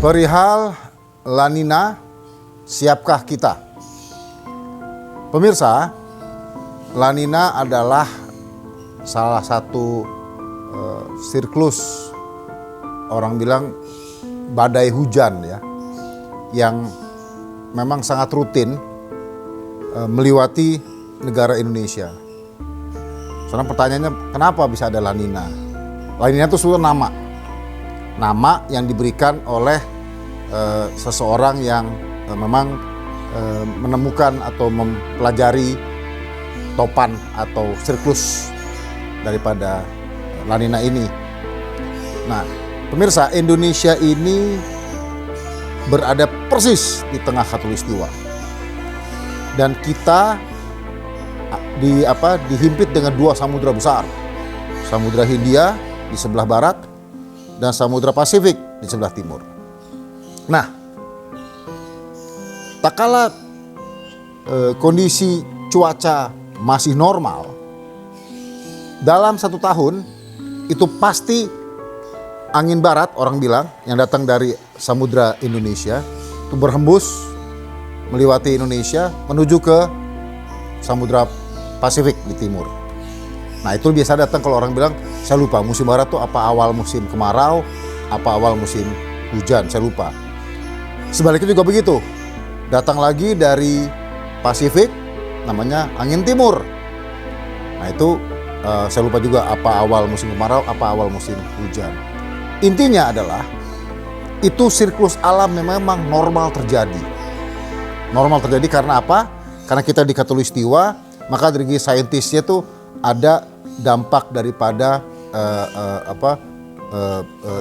Perihal La Nina, siapkah kita? Pemirsa, La Nina adalah salah satu siklus, orang bilang badai hujan ya, yang memang sangat rutin meliwati negara Indonesia. Sekarang pertanyaannya, kenapa bisa ada La Nina? La Nina itu sebenarnya nama yang diberikan oleh seseorang yang memang menemukan atau mempelajari topan atau siklus daripada La Nina ini. Nah, pemirsa, Indonesia ini berada persis di tengah khatulistiwa, dan kita dihimpit dengan dua samudra besar, Samudra Hindia di sebelah barat dan Samudra Pasifik di sebelah timur. Nah, tak kala kondisi cuaca masih normal, dalam 1 tahun itu pasti angin barat, orang bilang, yang datang dari Samudra Indonesia itu berhembus melewati Indonesia menuju ke Samudra Pasifik di timur. Nah, itu biasa datang kalau orang bilang, saya lupa musim barat tuh apa awal musim kemarau, apa awal musim hujan, saya lupa. Sebaliknya juga begitu, datang lagi dari Pasifik namanya angin timur. Nah, itu saya lupa juga apa awal musim kemarau, apa awal musim hujan. Intinya adalah itu siklus alam memang normal terjadi. Normal terjadi karena apa? Karena kita di khatulistiwa, maka dari saintisnya tuh ada dampak daripada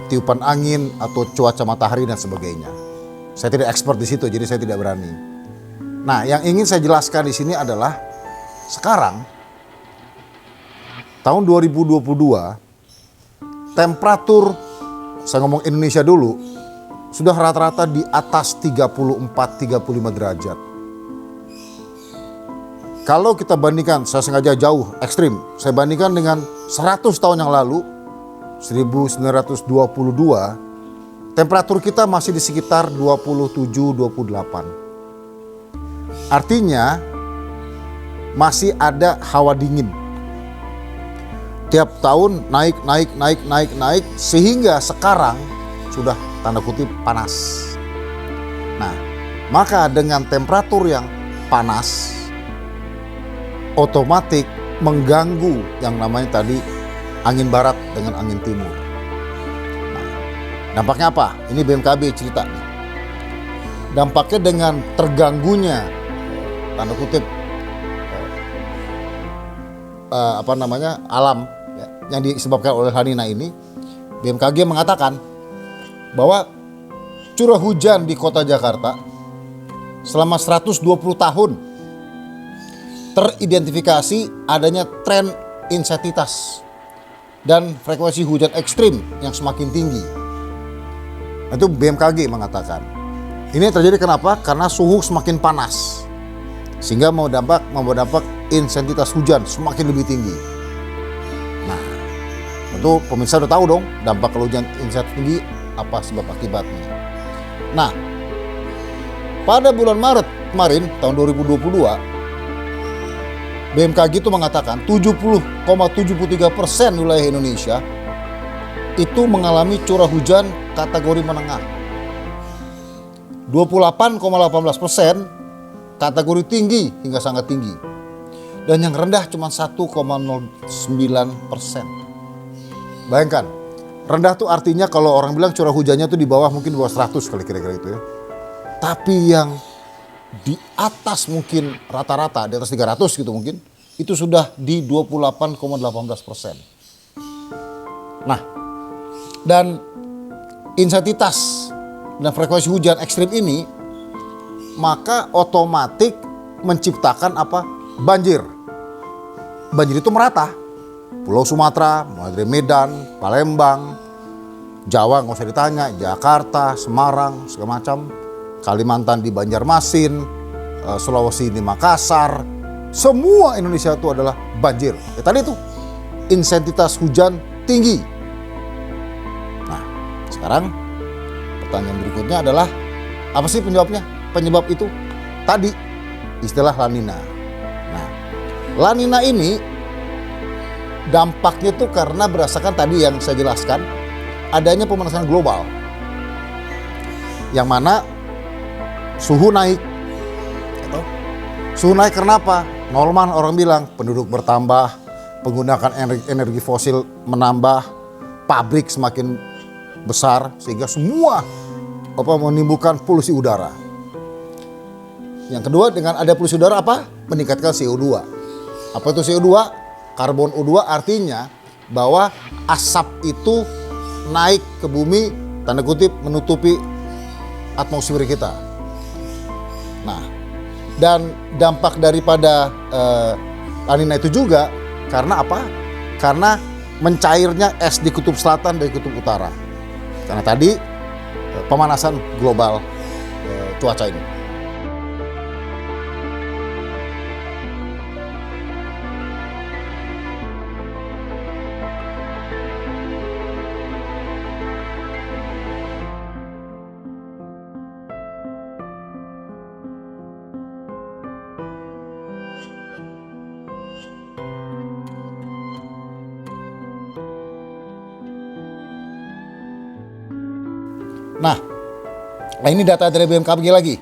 tiupan angin atau cuaca matahari dan sebagainya. Saya tidak expert di situ, jadi saya tidak berani. Nah, yang ingin saya jelaskan di sini adalah sekarang tahun 2022 temperatur, saya ngomong Indonesia dulu, sudah rata-rata di atas 34-35 derajat. Kalau kita bandingkan, saya sengaja jauh ekstrim, saya bandingkan dengan 100 tahun yang lalu, 1922, temperatur kita masih di sekitar 27-28. Artinya masih ada hawa dingin. Tiap tahun naik sehingga sekarang sudah tanda kutip panas. Nah, maka dengan temperatur yang panas otomatis mengganggu yang namanya tadi angin barat dengan angin timur. Nah, dampaknya apa? Ini BMKG cerita nih. Dampaknya dengan terganggunya tanda kutip alam ya, yang disebabkan oleh La Nina ini, BMKG mengatakan bahwa curah hujan di kota Jakarta selama 120 tahun teridentifikasi adanya tren intensitas dan frekuensi hujan ekstrim yang semakin tinggi. Itu BMKG mengatakan. Ini terjadi kenapa? Karena suhu semakin panas, sehingga membawa dampak intensitas hujan semakin lebih tinggi. Nah, tentu pemirsa udah tahu dong dampak kalau hujan intensitas tinggi apa sebab akibatnya. Nah, pada bulan Maret kemarin tahun 2022, BMKG itu mengatakan 70,73% wilayah Indonesia itu mengalami curah hujan kategori menengah. 28,18% kategori tinggi hingga sangat tinggi. Dan yang rendah cuma 1,09%. Bayangkan, rendah tuh artinya kalau orang bilang curah hujannya tuh di bawah, mungkin di bawah 100 kali kira-kira itu ya. Tapi yang di atas mungkin rata-rata, di atas 300 gitu mungkin, itu sudah di 28,18%. Nah, dan intensitas dan frekuensi hujan ekstrim ini maka otomatis menciptakan apa? Banjir. Banjir itu merata. Pulau Sumatera, mulai dari Medan, Palembang, Jawa nggak usah ditanya, Jakarta, Semarang, segala macam, Kalimantan di Banjarmasin, Sulawesi di Makassar, semua Indonesia itu adalah banjir. Ya, tadi itu intensitas hujan tinggi. Nah, sekarang pertanyaan berikutnya adalah, apa sih penyebabnya? Penyebab itu tadi istilah La Nina. Nah, La Nina ini dampaknya itu karena berdasarkan tadi yang saya jelaskan, adanya pemanasan global. Yang mana suhu naik. Suhu naik kenapa? Normal orang bilang penduduk bertambah, penggunaan energi fosil menambah, pabrik semakin besar sehingga semua menimbulkan polusi udara. Yang kedua, dengan ada polusi udara apa? Meningkatkan CO2. Apa itu CO2? Karbon U2, artinya bahwa asap itu naik ke bumi, tanda kutip menutupi atmosfer kita. Nah, dan dampak daripada La Nina itu juga karena apa? Karena mencairnya es di kutub selatan dan kutub utara. Karena tadi pemanasan global cuaca ini. Nah, ini data dari BMKG lagi,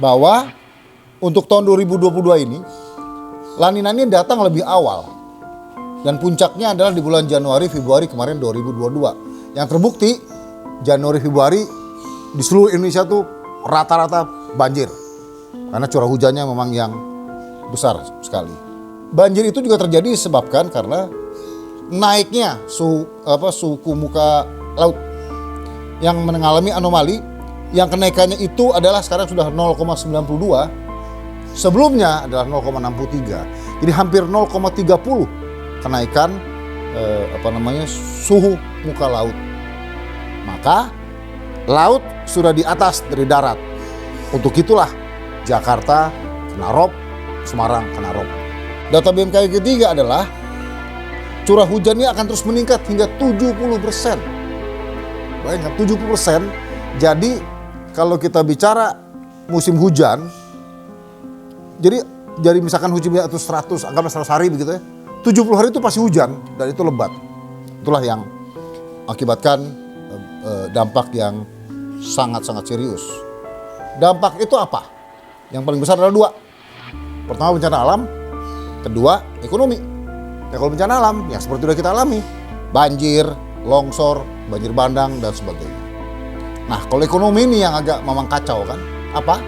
bahwa untuk tahun 2022 ini, La Nina ini datang lebih awal. Dan puncaknya adalah di bulan Januari, Februari kemarin 2022. Yang terbukti, Januari, Februari di seluruh Indonesia tuh rata-rata banjir. Karena curah hujannya memang yang besar sekali. Banjir itu juga terjadi disebabkan karena naiknya suhu muka laut yang mengalami anomali, yang kenaikannya itu adalah sekarang sudah 0,92, sebelumnya adalah 0,63. Jadi hampir 0,30 kenaikan suhu muka laut. Maka laut sudah di atas dari darat. Untuk itulah Jakarta kena rob, Semarang kena rob. Data BMKG ketiga adalah curah hujannya akan terus meningkat hingga 70%. Bayangkan 70%. Jadi kalau kita bicara musim hujan, jadi misalkan hujannya itu 100, anggaplah 100 hari begitu ya, 70 hari itu pasti hujan dan itu lebat. Itulah yang akibatkan dampak yang sangat-sangat serius. Dampak itu apa? Yang paling besar adalah dua. Pertama bencana alam, kedua ekonomi. Ya kalau bencana alam ya seperti sudah kita alami, banjir, longsor, banjir bandang dan sebagainya. Nah, kalau ekonomi ini yang agak memang kacau kan, apa?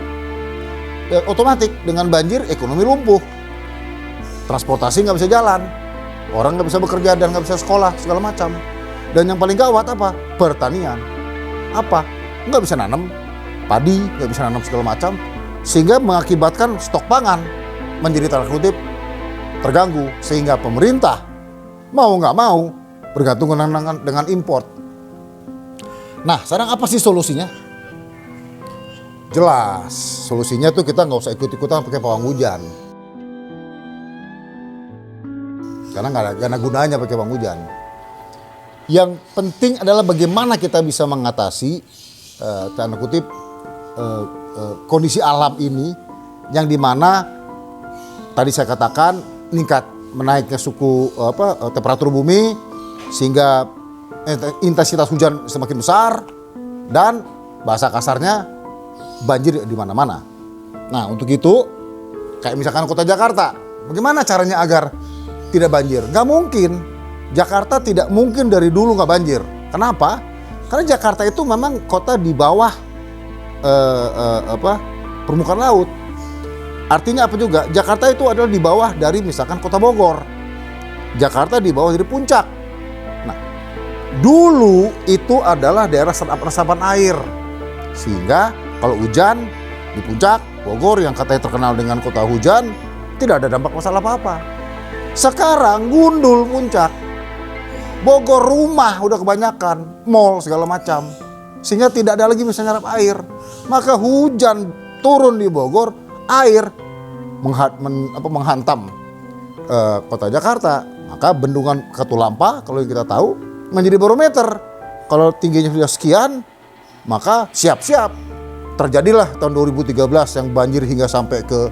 Ya, otomatis dengan banjir ekonomi lumpuh, transportasi nggak bisa jalan, orang nggak bisa bekerja dan nggak bisa sekolah segala macam. Dan yang paling gawat apa? Pertanian. Apa? Nggak bisa nanam padi, nggak bisa nanam segala macam, sehingga mengakibatkan stok pangan menjadi tanda kutip terganggu, sehingga pemerintah mau nggak mau bergantung dengan import. Nah, sekarang apa sih solusinya? Jelas, solusinya tuh kita nggak usah ikut-ikutan pakai pawang hujan. Karena nggak ada gunanya pakai pawang hujan. Yang penting adalah bagaimana kita bisa mengatasi tanda kutip kondisi alam ini, yang dimana tadi saya katakan menaiknya temperatur bumi sehingga intensitas hujan semakin besar dan bahasa kasarnya banjir di mana-mana. Nah, untuk itu kayak misalkan kota Jakarta, bagaimana caranya agar tidak banjir? Nggak mungkin. Jakarta tidak mungkin dari dulu nggak banjir. Kenapa? Karena Jakarta itu memang kota di bawah permukaan laut. Artinya apa juga? Jakarta itu adalah di bawah dari misalkan kota Bogor. Jakarta di bawah dari puncak. Nah, dulu itu adalah daerah resapan air. Sehingga kalau hujan di puncak Bogor yang katanya terkenal dengan kota hujan, tidak ada dampak masalah apa-apa. Sekarang gundul puncak. Bogor rumah udah kebanyakan, mall segala macam. Sehingga tidak ada lagi bisa nyerap air. Maka hujan turun di Bogor, air menghantam kota Jakarta. Maka bendungan Katulampa kalau kita tahu menjadi barometer. Kalau tingginya sudah sekian, Maka siap-siap terjadilah tahun 2013 yang banjir hingga sampai ke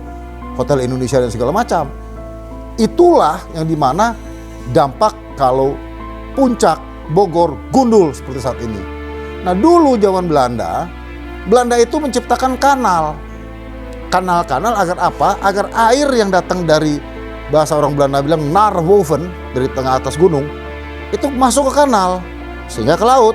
Hotel Indonesia dan segala macam. Itulah yang dimana dampak kalau puncak Bogor gundul seperti saat ini. Nah dulu zaman Belanda itu menciptakan kanal. Kanal-kanal agar apa? Agar air yang datang dari, bahasa orang Belanda bilang narwoven, dari tengah atas gunung, itu masuk ke kanal sehingga ke laut.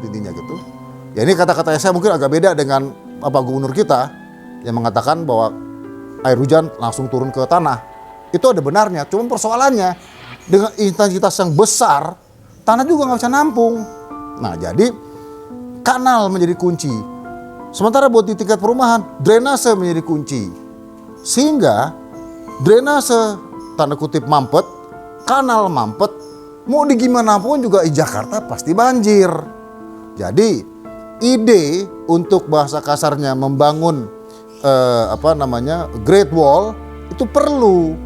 Intinya gitu. Ya ini kata-kata saya mungkin agak beda dengan gubernur kita yang mengatakan bahwa air hujan langsung turun ke tanah. Itu ada benarnya, cuma persoalannya dengan intensitas yang besar, tanah juga nggak bisa nampung. Nah jadi kanal menjadi kunci. Sementara buat di tingkat perumahan, drainase menjadi kunci. Sehingga drainase tanda kutip mampet, kanal mampet, mau di gimana pun juga di Jakarta pasti banjir. Jadi ide untuk bahasa kasarnya membangun Great Wall itu perlu.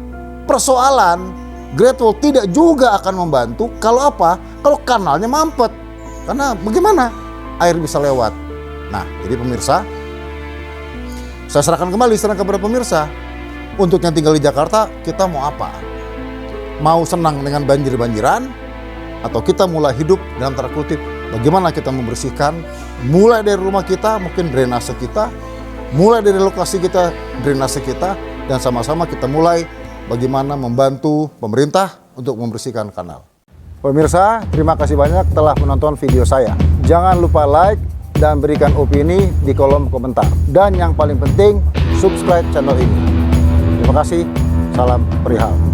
Persoalan Great Wall tidak juga akan membantu kalau apa? Kalau kanalnya mampet. Karena bagaimana air bisa lewat? Nah, jadi pemirsa, saya serahkan kembali kepada pemirsa. Untuk yang tinggal di Jakarta, kita mau apa? Mau senang dengan banjir-banjiran? Atau kita mulai hidup dalam tanda kutip, bagaimana kita membersihkan mulai dari rumah kita, mungkin drainase kita, mulai dari lokasi kita, drainase kita, dan sama-sama kita mulai bagaimana membantu pemerintah untuk membersihkan kanal. Pemirsa, terima kasih banyak telah menonton video saya. Jangan lupa like dan berikan opini di kolom komentar. Dan yang paling penting, subscribe channel ini. Terima kasih, salam perihal.